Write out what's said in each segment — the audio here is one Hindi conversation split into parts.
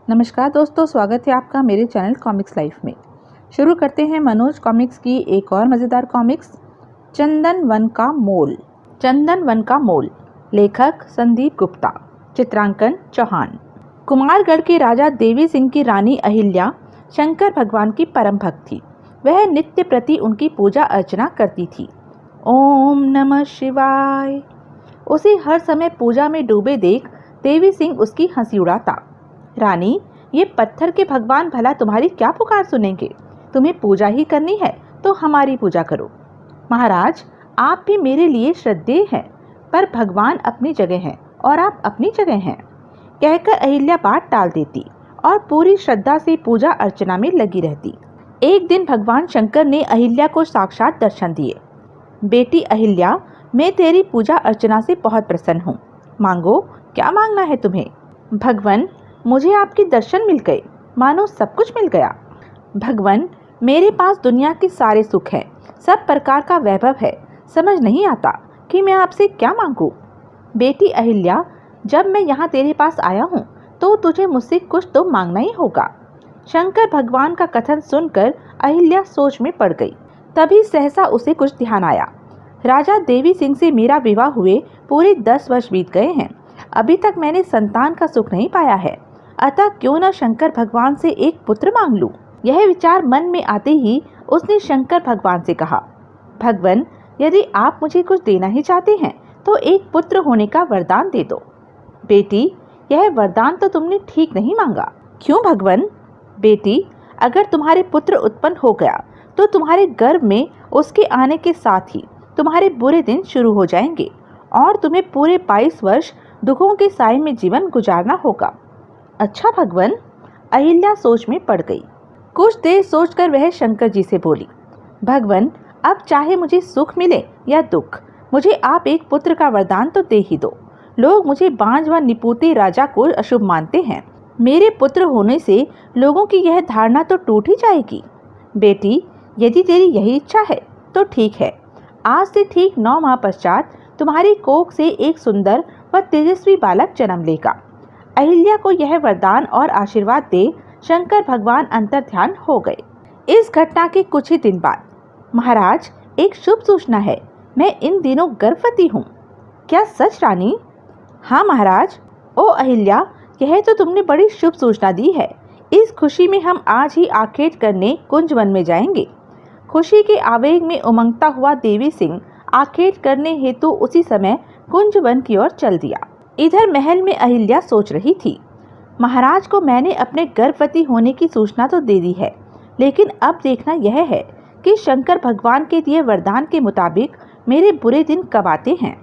नमस्कार दोस्तों, स्वागत है आपका मेरे चैनल कॉमिक्स लाइफ में। शुरू करते हैं मनोज कॉमिक्स की एक और मज़ेदार कॉमिक्स, चंदन वन का मोल। चंदन वन का मोल, लेखक संदीप गुप्ता, चित्रांकन चौहान। कुमारगढ़ के राजा देवी सिंह की रानी अहिल्या शंकर भगवान की परम भक्त थी। वह नित्य प्रति उनकी पूजा अर्चना करती थी। ओम नमः शिवाय। उसे हर समय पूजा में डूबे देख देवी सिंह उसकी हंसी उड़ाता। रानी, ये पत्थर के भगवान भला तुम्हारी क्या पुकार सुनेंगे? तुम्हें पूजा ही करनी है तो हमारी पूजा करो। महाराज, आप भी मेरे लिए श्रद्धेय हैं, पर भगवान अपनी जगह हैं और आप अपनी जगह हैं, कहकर अहिल्या बात टाल देती और पूरी श्रद्धा से पूजा अर्चना में लगी रहती। एक दिन भगवान शंकर ने अहिल्या को साक्षात दर्शन दिए। बेटी अहिल्या, मैं तेरी पूजा अर्चना से बहुत प्रसन्न हूँ। मांगो, क्या मांगना है तुम्हें? भगवान, मुझे आपके दर्शन मिल गए, मानो सब कुछ मिल गया। भगवान, मेरे पास दुनिया के सारे सुख है, सब प्रकार का वैभव है, समझ नहीं आता कि मैं आपसे क्या मांगूं। बेटी अहिल्या, जब मैं यहाँ तेरे पास आया हूँ तो तुझे मुझसे कुछ तो मांगना ही होगा। शंकर भगवान का कथन सुनकर अहिल्या सोच में पड़ गई। तभी सहसा उसे कुछ ध्यान आया। राजा देवी सिंह से मेरा विवाह हुए पूरे 10 वर्ष बीत गए हैं, अभी तक मैंने संतान का सुख नहीं पाया है, अतः क्यों न शंकर भगवान से एक पुत्र मांग लूं। यह विचार मन में आते ही उसने शंकर भगवान से कहा, भगवान, यदि आप मुझे कुछ देना ही चाहते हैं तो एक पुत्र होने का वरदान दे दो। बेटी, यह वरदान तो तुमने ठीक नहीं मांगा। क्यों भगवान? बेटी, अगर तुम्हारे पुत्र उत्पन्न हो गया तो तुम्हारे गर्भ में उसके आने के साथ ही तुम्हारे बुरे दिन शुरू हो जाएंगे और तुम्हें पूरे 22 वर्ष दुखों के साए में जीवन गुजारना होगा। अच्छा भगवान, अहिल्या सोच में पड़ गई। कुछ देर सोचकर वह शंकर जी से बोली, भगवान, अब चाहे मुझे सुख मिले या दुख, मुझे आप एक पुत्र का वरदान तो दे ही दो। लोग मुझे बांझ व निपुते राजा को अशुभ मानते हैं, मेरे पुत्र होने से लोगों की यह धारणा तो टूट ही जाएगी। बेटी, यदि तेरी यही इच्छा है तो ठीक है, आज से ठीक 9 माह पश्चात तुम्हारी कोख से एक सुंदर व तेजस्वी बालक जन्म लेगा। अहिल्या को यह वरदान और आशीर्वाद दे शंकर भगवान अंतर्ध्यान हो गए। इस घटना के कुछ ही दिन बाद, महाराज, एक शुभ सूचना है, मैं इन दिनों गर्भवती हूँ। क्या सच रानी? हाँ महाराज। ओ अहिल्या, यह तो तुमने बड़ी शुभ सूचना दी है। इस खुशी में हम आज ही आखेट करने कुंज वन में जाएंगे। खुशी के आवेग में उमंगता हुआ देवी सिंह आखेट करने हेतु उसी समय कुंज वन की ओर चल दिया। इधर महल में अहिल्या सोच रही थी, महाराज को मैंने अपने गर्भवती होने की सूचना तो दे दी है, लेकिन अब देखना यह है कि शंकर भगवान के दिए वरदान के मुताबिक मेरे बुरे दिन कब आते हैं।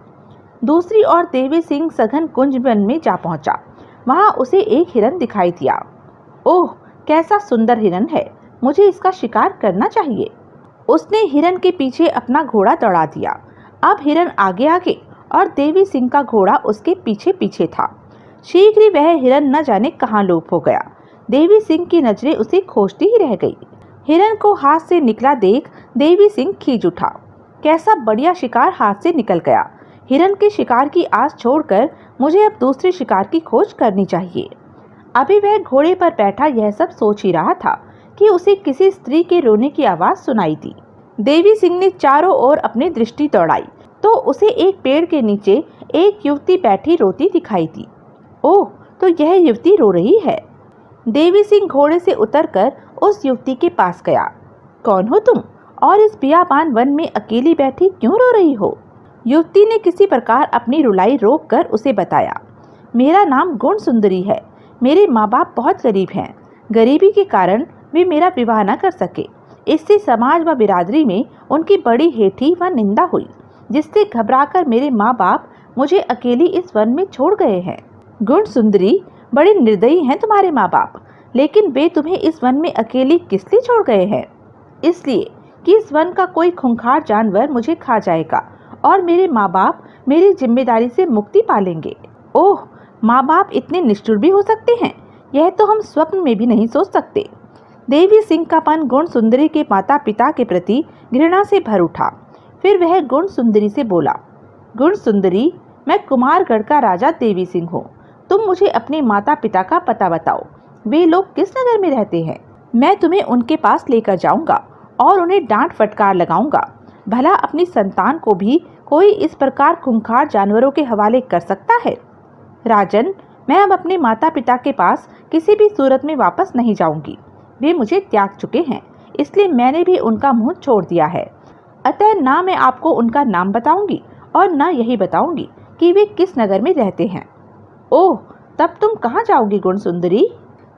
दूसरी ओर देवी सिंह सघन कुंज वन में जा पहुंचा। वहां उसे एक हिरन दिखाई दिया। ओह, कैसा सुंदर हिरन है, मुझे इसका शिकार करना चाहिए। उसने हिरन के पीछे अपना घोड़ा दौड़ा दिया। अब हिरन आगे आगे और देवी सिंह का घोड़ा उसके पीछे पीछे था। शीघ्र ही वह हिरन न जाने कहाँ लोप हो गया। देवी सिंह की नजरें उसे खोजती ही रह गई। हिरन को हाथ से निकला देख देवी सिंह खींच उठा। कैसा बढ़िया शिकार हाथ से निकल गया। हिरन के शिकार की आस छोड़कर मुझे अब दूसरे शिकार की खोज करनी चाहिए। अभी वह घोड़े पर बैठा यह सब सोच ही रहा था कि उसे किसी स्त्री के रोने की आवाज सुनाई दी। देवी सिंह ने चारों ओर अपनी दृष्टि दौड़ाई तो उसे एक पेड़ के नीचे एक युवती बैठी रोती दिखाई दी। ओह, तो यह युवती रो रही है। देवी सिंह घोड़े से उतरकर उस युवती के पास गया। कौन हो तुम और इस बियाबान वन में अकेली बैठी क्यों रो रही हो? युवती ने किसी प्रकार अपनी रुलाई रोककर उसे बताया, मेरा नाम गुण सुंदरी है। मेरे माँ बाप बहुत गरीब हैं। गरीबी के कारण वे मेरा विवाह न कर सके। इससे समाज व बिरादरी में उनकी बड़ी हेठी व निंदा हुई, जिससे घबराकर मेरे माँ बाप मुझे अकेली इस वन में छोड़ गए हैं। गुण सुंदरी, बड़े निर्दयी हैं तुम्हारे माँ बाप, लेकिन वे तुम्हें इस वन में अकेली किस लिए छोड़ गए हैं? इसलिए कि इस वन का कोई खूंखार जानवर मुझे खा जाएगा और मेरे माँ बाप मेरी जिम्मेदारी से मुक्ति पालेंगे। ओह, माँ बाप इतने निष्ठुर भी हो सकते हैं, यह तो हम स्वप्न में भी नहीं सोच सकते। देवी सिंह का मन गुण सुंदरी के माता पिता के प्रति घृणा से भर उठा। फिर वह गुण सुंदरी से बोला, गुण सुंदरी, मैं कुमारगढ़ का राजा देवी सिंह हूँ। तुम मुझे अपने माता पिता का पता बताओ। वे लोग किस नगर में रहते हैं? मैं तुम्हें उनके पास लेकर जाऊंगा और उन्हें डांट फटकार लगाऊंगा। भला अपनी संतान को भी कोई इस प्रकार खूंखार जानवरों के हवाले कर सकता है? राजन, मैं अब अपने माता पिता के पास किसी भी सूरत में वापस नहीं जाऊंगी। वे मुझे त्याग चुके हैं, इसलिए मैंने भी उनका मुंह छोड़ दिया है। अतः ना मैं आपको उनका नाम बताऊंगी और ना यही बताऊंगी कि वे किस नगर में रहते हैं। ओह, तब तुम कहाँ जाओगी गुण सुंदरी?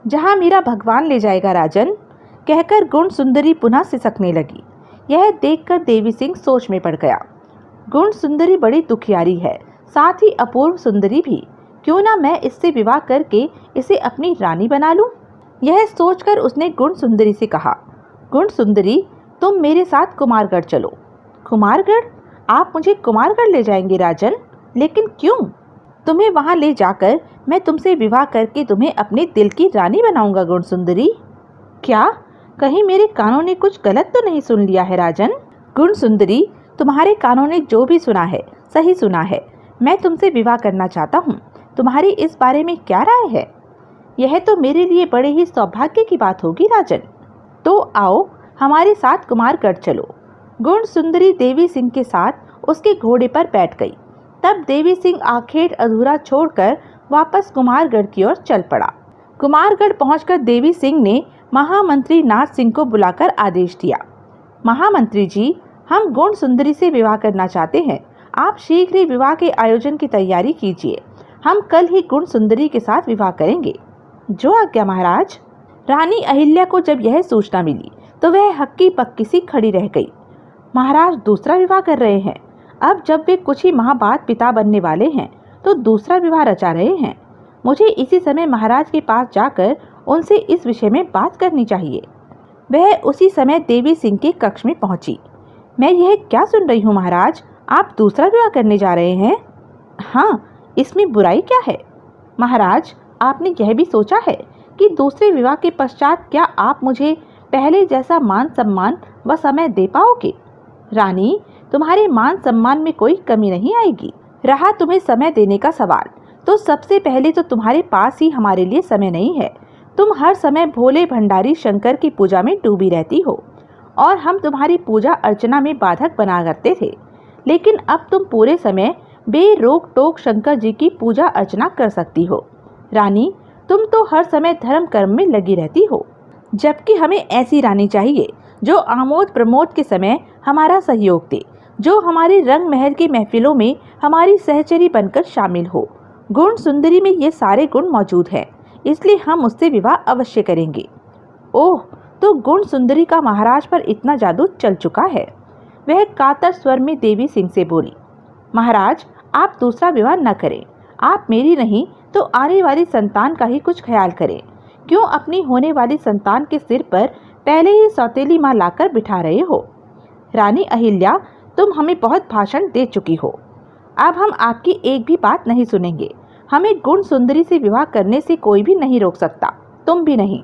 जहाँ मेरा भगवान ले जाएगा राजन, कहकर गुण सुंदरी पुनः सिसकने लगी। यह देखकर देवी सिंह सोच में पड़ गया। गुण सुंदरी बड़ी दुखियारी है, साथ ही अपूर्व सुंदरी भी। क्यों ना मैं इससे विवाह करके इसे अपनी रानी बना लूं? यह सोचकर उसने गुण सुंदरी से कहा, गुण सुंदरी, तुम मेरे साथ कुमारगढ़ चलो। कुमारगढ़? आप मुझे कुमारगढ़ ले जाएंगे राजन? लेकिन क्यों? तुम्हें वहां ले जाकर मैं तुमसे विवाह करके तुम्हें अपने दिल की रानी बनाऊंगा गुण सुंदरी। क्या कहीं मेरे कानों ने कुछ गलत तो नहीं सुन लिया है राजन? गुण सुंदरी, तुम्हारे कानों ने जो भी सुना है सही सुना है। मैं तुमसे विवाह करना चाहता हूँ। तुम्हारी इस बारे में क्या राय है? यह तो मेरे लिए बड़े ही सौभाग्य की बात होगी राजन। तो आओ हमारे साथ कुमारगढ़ चलो। गुण सुंदरी देवी सिंह के साथ उसके घोड़े पर बैठ गई। तब देवी सिंह आखेट अधूरा छोड़कर वापस कुमारगढ़ की ओर चल पड़ा। कुमारगढ़ पहुंचकर देवी सिंह ने महामंत्री नाथ सिंह को बुलाकर आदेश दिया, महामंत्री जी, हम गुण सुंदरी से विवाह करना चाहते हैं। आप शीघ्र ही विवाह के आयोजन की तैयारी कीजिए। हम कल ही गुण सुंदरी के साथ विवाह करेंगे। जो आज्ञा महाराज। रानी अहिल्या को जब यह सूचना मिली तो वह हक्की पक्की सी खड़ी रह गई। महाराज दूसरा विवाह कर रहे हैं। अब जब वे कुछ ही माह बाद पिता बनने वाले हैं तो दूसरा विवाह रचा रहे हैं। मुझे इसी समय महाराज के पास जाकर उनसे इस विषय में बात करनी चाहिए। वह उसी समय देवी सिंह के कक्ष में पहुंची। मैं यह क्या सुन रही हूँ महाराज, आप दूसरा विवाह करने जा रहे हैं? हाँ, इसमें बुराई क्या है? महाराज, आपने यह भी सोचा है कि दूसरे विवाह के पश्चात क्या आप मुझे पहले जैसा मान सम्मान व समय दे पाओगे? रानी, तुम्हारे मान सम्मान में कोई कमी नहीं आएगी। रहा तुम्हें समय देने का सवाल, तो सबसे पहले तो तुम्हारे पास ही हमारे लिए समय नहीं है। तुम हर समय भोले भंडारी शंकर की पूजा में डूबी रहती हो और हम तुम्हारी पूजा अर्चना में बाधक बना करते थे, लेकिन अब तुम पूरे समय बेरोक टोक शंकर जी की पूजा अर्चना कर सकती हो। रानी, तुम तो हर समय धर्म कर्म में लगी रहती हो, जबकि हमें ऐसी रानी चाहिए जो आमोद प्रमोद के समय हमारा सहयोग दे, जो हमारे रंग महल की महफिलों में हमारी सहचरी बनकर शामिल हो। गुण सुंदरी में ये सारे गुण मौजूद हैं, इसलिए हम उससे विवाह अवश्य करेंगे। ओह, तो गुण सुंदरी का महाराज पर इतना जादू चल चुका है। वह कातर स्वर में देवी सिंह से बोली, महाराज, आप दूसरा विवाह न करें। आप मेरी नहीं तो आने वाली संतान का ही कुछ ख्याल करें। क्यों अपनी होने वाली संतान के सिर पर पहले ही सौतेली माँ लाकर बिठा रहे हो? रानी अहिल्या, तुम हमें बहुत भाषण दे चुकी हो। अब हम आपकी एक भी बात नहीं सुनेंगे। हमें गुण सुंदरी से विवाह करने से कोई भी नहीं रोक सकता, तुम भी नहीं।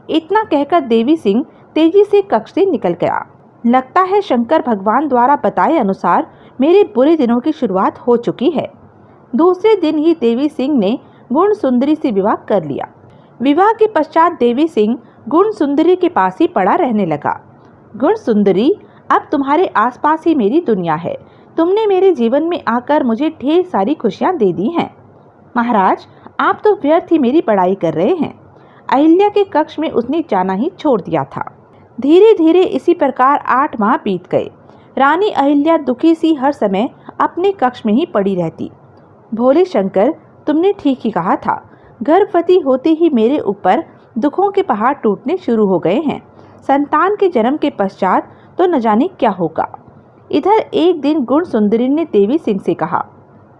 इतना कहकर देवी सिंह तेजी से कक्ष से निकल गया। लगता है शंकर भगवान द्वारा बताए अनुसार मेरे बुरे दिनों की शुरुआत हो चुकी है। दूसरे दिन ही देवी सिंह ने गुण सुंदरी से विवाह कर लिया। विवाह के पश्चात देवी सिंह गुण सुंदरी के पास ही पड़ा रहने लगा। गुण सुंदरी, अब तुम्हारे आसपास ही मेरी दुनिया है। तुमने मेरे जीवन में आकर मुझे ढेर सारी खुशियां दे दी हैं। महाराज, आप तो व्यर्थ ही मेरी बड़ाई कर रहे हैं। अहिल्या के कक्ष में उसने जाना ही छोड़ दिया था। धीरे धीरे इसी प्रकार 8 माह बीत गए। रानी अहिल्या दुखी सी हर समय अपने कक्ष में ही पड़ी रहती। भोले शंकर, तुमने ठीक ही कहा था। गर्भवती होते ही मेरे ऊपर दुखों के पहाड़ टूटने शुरू हो गए हैं। संतान के जन्म के पश्चात तो न जाने क्या होगा। इधर एक दिन गुण सुंदरी ने देवी सिंह से कहा,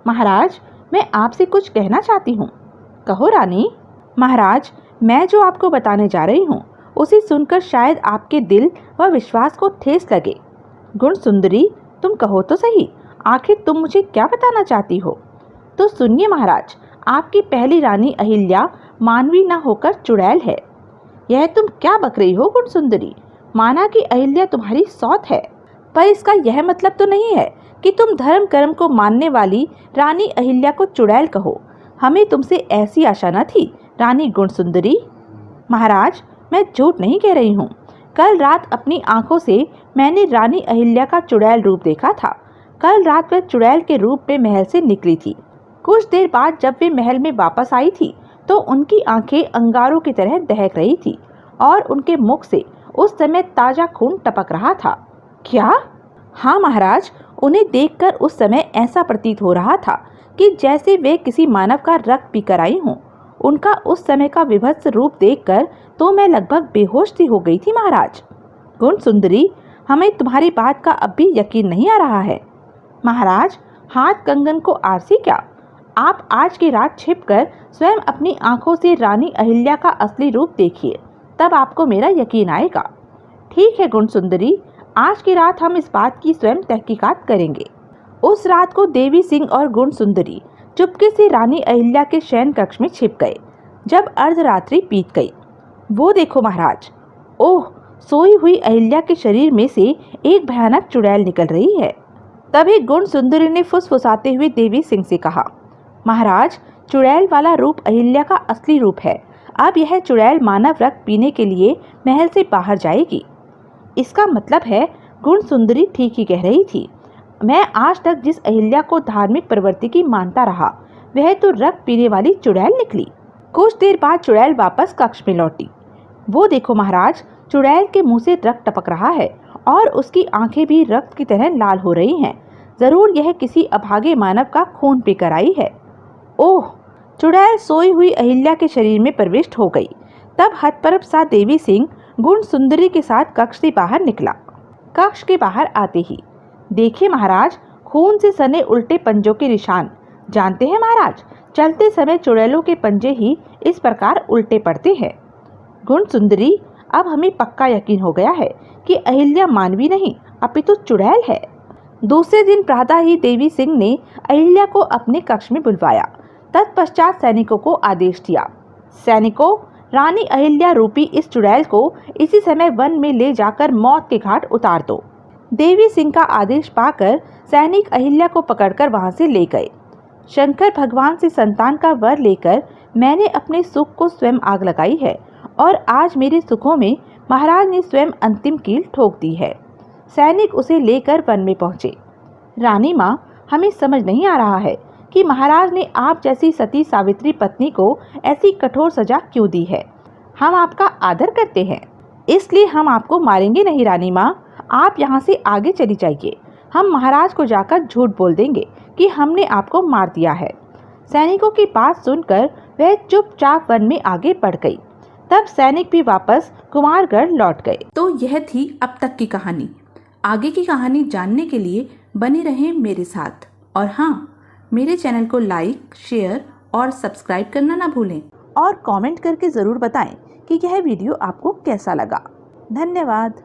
महाराज, मैं आपसे कुछ कहना चाहती हूँ। कहो रानी। महाराज, मैं जो आपको बताने जा रही हूँ उसे सुनकर शायद आपके दिल व विश्वास को ठेस लगे। गुण सुंदरी, तुम कहो तो सही, आखिर तुम मुझे क्या बताना चाहती हो? तो सुनिए महाराज, आपकी पहली रानी अहिल्या मानवी न होकर चुड़ैल है। यह तुम क्या बक रही हो गुण सुंदरी? माना कि अहिल्या तुम्हारी सौत है, पर इसका यह मतलब तो नहीं है कि तुम धर्म कर्म को मानने वाली रानी अहिल्या को चुड़ैल कहो। हमें तुमसे ऐसी आशा न थी रानी गुण सुंदरी। महाराज, मैं झूठ नहीं कह रही हूँ। कल रात अपनी आंखों से मैंने रानी अहिल्या का चुड़ैल रूप देखा था। कल रात वह चुड़ैल के रूप में महल से निकली थी। कुछ देर बाद जब वे महल में वापस आई थी तो उनकी आंखें अंगारों की तरह दहक रही थी और उनके मुख से उस समय ताजा खून टपक रहा था। क्या? हाँ महाराज, उन्हें देखकर उस समय ऐसा प्रतीत हो रहा था कि जैसे वे किसी मानव का रक्त पीकर आई हों। उनका उस समय का विभत्स रूप देखकर तो मैं लगभग बेहोश सी हो गई थी महाराज। गुण सुंदरी, हमें तुम्हारी बात का अब भी यकीन नहीं आ रहा है। महाराज, हाथ कंगन को आरसी क्या? आप आज की रात छिपकर स्वयं अपनी आंखों से रानी अहिल्या का असली रूप देखिए, तब आपको मेरा यकीन आएगा। ठीक है गुण सुंदरी, आज की रात हम इस बात की स्वयं तहकीकात करेंगे। उस रात को देवी सिंह और गुण सुंदरी चुपके से रानी अहिल्या के शयन कक्ष में छिप गए। जब अर्धरात्रि बीत गई, वो देखो महाराज, ओह, सोई हुई अहिल्या के शरीर में से एक भयानक चुड़ैल निकल रही है। तभी गुण सुंदरी ने फुसफुसाते हुए देवी सिंह से कहा, महाराज, चुड़ैल वाला रूप अहिल्या का असली रूप है। अब यह चुड़ैल मानव रक्त पीने के लिए महल से बाहर जाएगी। इसका मतलब है गुण सुंदरी ठीक ही कह रही थी। मैं आज तक जिस अहिल्या को धार्मिक प्रवृत्ति की मानता रहा, वह तो रक्त पीने वाली चुड़ैल निकली। कुछ देर बाद चुड़ैल वापस कक्ष में लौटी। वो देखो महाराज, चुड़ैल के मुंह से रक्त टपक रहा है और उसकी आंखें भी रक्त की तरह लाल हो रही हैं। जरूर यह किसी अभागे मानव का खून पीकर आई है। ओह! चुड़ैल सोई हुई अहिल्या के शरीर में प्रविष्ट हो गई। तब हतप्रभ सा देवी सिंह गुण सुंदरी के साथ कक्ष से बाहर निकला। कक्ष के बाहर आते ही देखिए महाराज, खून से सने उल्टे पंजों के निशान। जानते हैं महाराज, चलते समय चुड़ैलों के पंजे ही इस प्रकार उल्टे पड़ते हैं। गुण सुंदरी, अब हमें पक्का यकीन हो गया है कि अहिल्या मानवी नहीं अपितु चुड़ैल है। दूसरे दिन प्रातः ही देवी सिंह ने अहिल्या को अपने कक्ष में बुलवाया। तत्पश्चात सैनिकों को आदेश दिया, सैनिकों, रानी अहिल्या रूपी इस चुड़ैल को इसी समय वन में ले जाकर मौत के घाट उतार दो। देवी सिंह का आदेश पाकर सैनिक अहिल्या को पकड़कर वहां से ले गए। शंकर भगवान से संतान का वर लेकर मैंने अपने सुख को स्वयं आग लगाई है और आज मेरे सुखों में महाराज ने स्वयं अंतिम कील ठोक दी है। सैनिक उसे लेकर वन में पहुंचे। रानी माँ, हमें समझ नहीं आ रहा है कि महाराज ने आप जैसी सती सावित्री पत्नी को ऐसी कठोर सजा क्यों दी है। हम आपका आदर करते हैं, इसलिए हम आपको मारेंगे नहीं। रानी माँ, आप यहाँ से आगे चली जाइए। हम महाराज को जाकर झूठ बोल देंगे कि हमने आपको मार दिया है। सैनिकों की बात सुनकर वह चुपचाप वन में आगे बढ़ गई। तब सैनिक भी वापस कुमारगढ़ लौट गए। तो यह थी अब तक की कहानी। आगे की कहानी जानने के लिए बने रहें मेरे साथ। और हाँ, मेरे चैनल को लाइक, शेयर और सब्सक्राइब करना ना भूलें। और कमेंट करके ज़रूर बताएं कि यह वीडियो आपको कैसा लगा। धन्यवाद।